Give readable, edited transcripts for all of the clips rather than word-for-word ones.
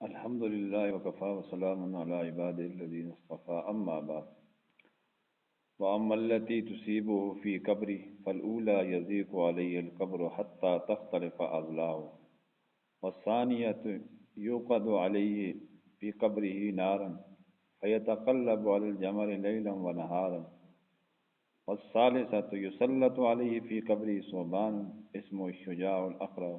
الحمد لله وكفى وسلام على عباده الذين اصطفى أما بعد. وأما التي تصيبه في قبره فالأولى يضيق عليه القبر حتى تختلف أضلاعه، والثانية يوقد عليه في قبره نارا فيتقلب على الجمر ليلا ونهارا، والثالثة يسلط عليه في قبره ثعبان اسمه الشجاع الأقرع،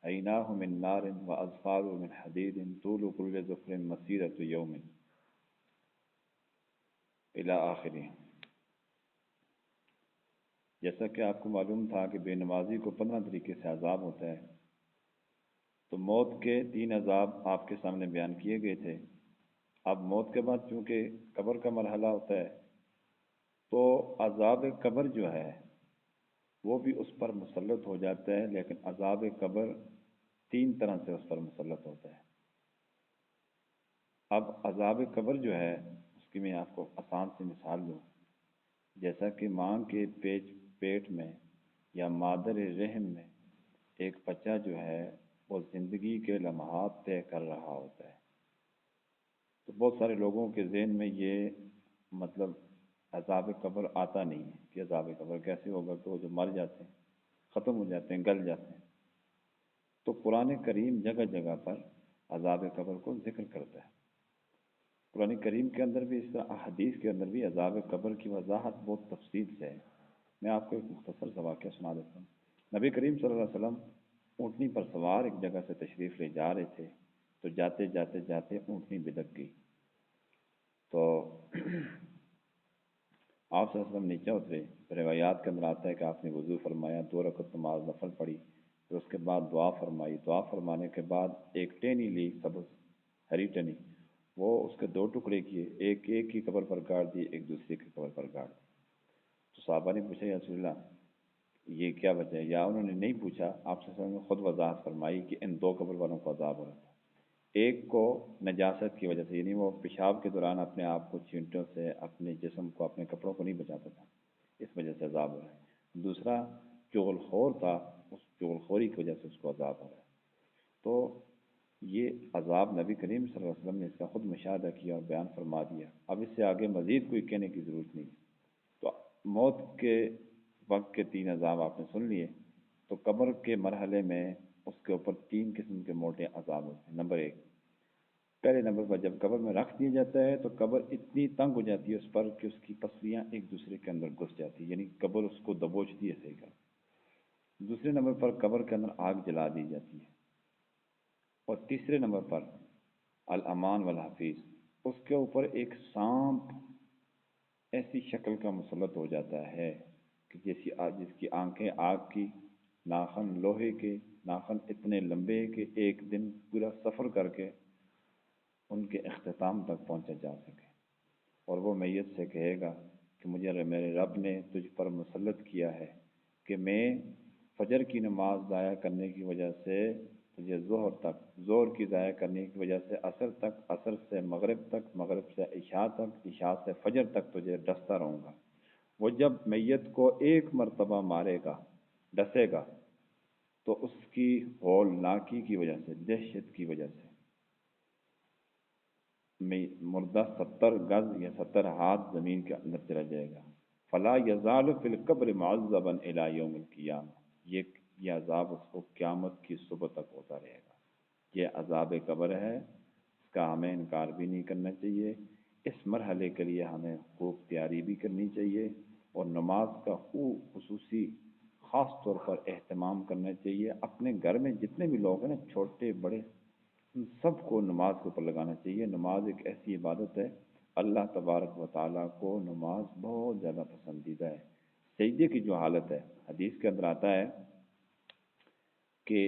عيناه من نار وأظفاره من حديد طول كل ظفر مسيرة يوم إلى آخره۔ جیسا کہ آپ کو معلوم تھا کہ بے نمازی کو 15 طریقے سے عذاب ہوتا ہے، تو موت کے 3 عذاب آپ کے سامنے بیان کیے گئے تھے۔ اب موت کے بعد چونکہ قبر کا مرحلہ ہوتا ہے، تو عذاب قبر جو ہے وہ بھی اس پر مسلط ہو جاتا ہے، لیکن عذاب قبر 3 طرح سے اس پر مسلط ہوتا ہے۔ اب عذاب قبر جو ہے اس کی میں آپ کو آسان سی مثال دوں۔ جیسا کہ ماں کے پیٹ میں یا مادر رحم میں ایک بچہ جو ہے وہ زندگی کے لمحات طے کر رہا ہوتا ہے، تو بہت سارے لوگوں کے ذہن میں یہ مطلب عذاب قبر آتا نہیں ہے کہ عذاب قبر کیسے ہوگا، کہ وہ جو مر جاتے ہیں ختم ہو جاتے ہیں، گل جاتے ہیں۔ تو قرآن کریم جگہ جگہ پر عذاب قبر کو ذکر کرتا ہے۔ قرآن کریم کے اندر بھی اس طرح احادیث کے اندر بھی عذاب قبر کی وضاحت بہت تفصیل سے ہے۔ میں آپ کو ایک مختصر سا واقعہ سنا دیتا ہوں۔ نبی کریم صلی اللہ علیہ وسلم اونٹنی پر سوار ایک جگہ سے تشریف لے جا رہے تھے، تو جاتے جاتے جاتے اونٹنی بدک گئی، تو آپ صلی اللہ علیہ وسلم نیچے اترے۔ روایات کے اندر آتا ہے کہ آپ نے وضو فرمایا، 2 رکعت نماز نفل پڑھی، پھر اس کے بعد دعا فرمائی۔ دعا فرمانے کے بعد ایک ٹہنی لی، سبز ہری ٹہنی، وہ اس کے 2 ٹکڑے کیے، ایک کی قبر پر گاڑ دی، ایک دوسرے کی قبر پر گاڑ دی۔ تو صحابہ نے پوچھا یا رسول اللہ یہ کیا وجہ ہے، یا انہوں نے نہیں پوچھا، آپ صلی اللہ علیہ وسلم نے خود وضاحت فرمائی کہ ان 2 قبر والوں کو عذاب ہو رہا تھا۔ ایک کو نجاست کی وجہ سے، یعنی وہ پیشاب کے دوران اپنے آپ کو چینٹوں سے اپنے جسم کو اپنے کپڑوں کو نہیں بچاتا تھا، اس وجہ سے عذاب ہو رہا ہے۔ دوسرا چغل خور تھا، اس چغل خوری کی وجہ سے اس کو عذاب ہو رہا ہے۔ تو یہ عذاب نبی کریم صلی اللہ علیہ وسلم نے اس کا خود مشاہدہ کیا اور بیان فرما دیا۔ اب اس سے آگے مزید کوئی کہنے کی ضرورت نہیں ہے۔ تو موت کے وقت کے 3 عذاب آپ نے سن لیے۔ تو قبر کے مرحلے میں اس کے اوپر 3 قسم کے موٹے عذاب ہوتے ہیں۔ نمبر 1، پہلے نمبر پر جب قبر میں رکھ دیا جاتا ہے تو قبر اتنی تنگ ہو جاتی ہے اس پر کہ اس کی پسلیاں ایک دوسرے کے اندر گھس جاتی ہے، یعنی قبر اس کو دبوچتی ہے صحیح کر۔ دوسرے نمبر پر قبر کے اندر آگ جلا دی جاتی ہے، اور تیسرے نمبر پر الامان والحفیظ، اس کے اوپر ایک سانپ ایسی شکل کا مسلط ہو جاتا ہے کہ جس کی آنکھیں آگ کی، ناخن لوہے کے، ناخن اتنے لمبے کہ ایک دن پورا سفر کر کے ان کے اختتام تک پہنچا جا سکے۔ اور وہ میت سے کہے گا کہ مجھے میرے رب نے تجھ پر مسلط کیا ہے کہ میں فجر کی نماز ضائع کرنے کی وجہ سے تجھے ظہر تک، ظہر کی ضائع کرنے کی وجہ سے عصر تک، عصر سے مغرب تک، مغرب سے عشاء تک، عشاء سے فجر تک تجھے ڈستا رہوں گا۔ وہ جب میت کو ایک مرتبہ مارے گا، ڈسے گا، تو اس کی ہولناکی کی وجہ سے، دہشت کی وجہ سے مردہ 70 گز یا 70 ہاتھ زمین کے اندر چلا جائے گا۔ فلا یزال فی القبر معذبا الی یوم القیامہ، یہ عذاب اس کو قیامت کی صبح تک ہوتا رہے گا۔ یہ عذاب قبر ہے، اس کا ہمیں انکار بھی نہیں کرنا چاہیے۔ اس مرحلے کے لیے ہمیں خوب تیاری بھی کرنی چاہیے، اور نماز کا خوب خصوصی خاص طور پر اہتمام کرنا چاہیے۔ اپنے گھر میں جتنے بھی لوگ ہیں نا، چھوٹے بڑے، ان سب کو نماز کے اوپر لگانا چاہیے۔ نماز ایک ایسی عبادت ہے، اللہ تبارک و تعالیٰ کو نماز بہت زیادہ پسندیدہ ہے۔ سجدے کی جو حالت ہے، حدیث کے اندر آتا ہے کہ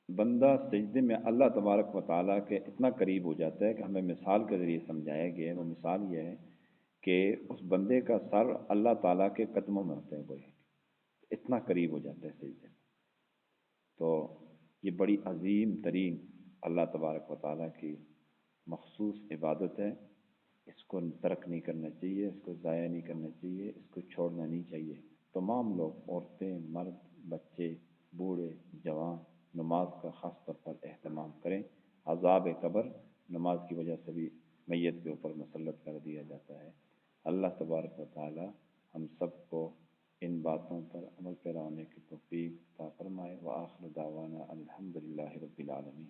بندہ سجدے میں اللہ تبارک و تعالیٰ کے اتنا قریب ہو جاتا ہے کہ ہمیں مثال کے ذریعے سمجھایا گیا ہے۔ وہ مثال یہ ہے کہ اس بندے کا سر اللہ تعالیٰ کے قدموں میں ہوتا ہے، کوئی اتنا قریب ہو جاتا ہے سجدے میں۔ تو یہ بڑی عظیم ترین اللہ تبارک و تعالیٰ کی مخصوص عبادت ہے، اس کو ترک نہیں کرنا چاہیے، اس کو ضائع نہیں کرنا چاہیے، اس کو چھوڑنا نہیں چاہیے۔ تمام لوگ، عورتیں، مرد، بچے، بوڑھے، جوان، نماز کا خاص طور پر اہتمام کریں۔ عذاب قبر نماز کی وجہ سے بھی میت کے اوپر مسلط کر دیا جاتا ہے۔ اللہ تبارک و تعالی ہم سب کو ان باتوں پر عمل پیرا ہونے کی توفیق عطا فرمائے۔ وآخر دعوانا الحمدللہ رب العالمین۔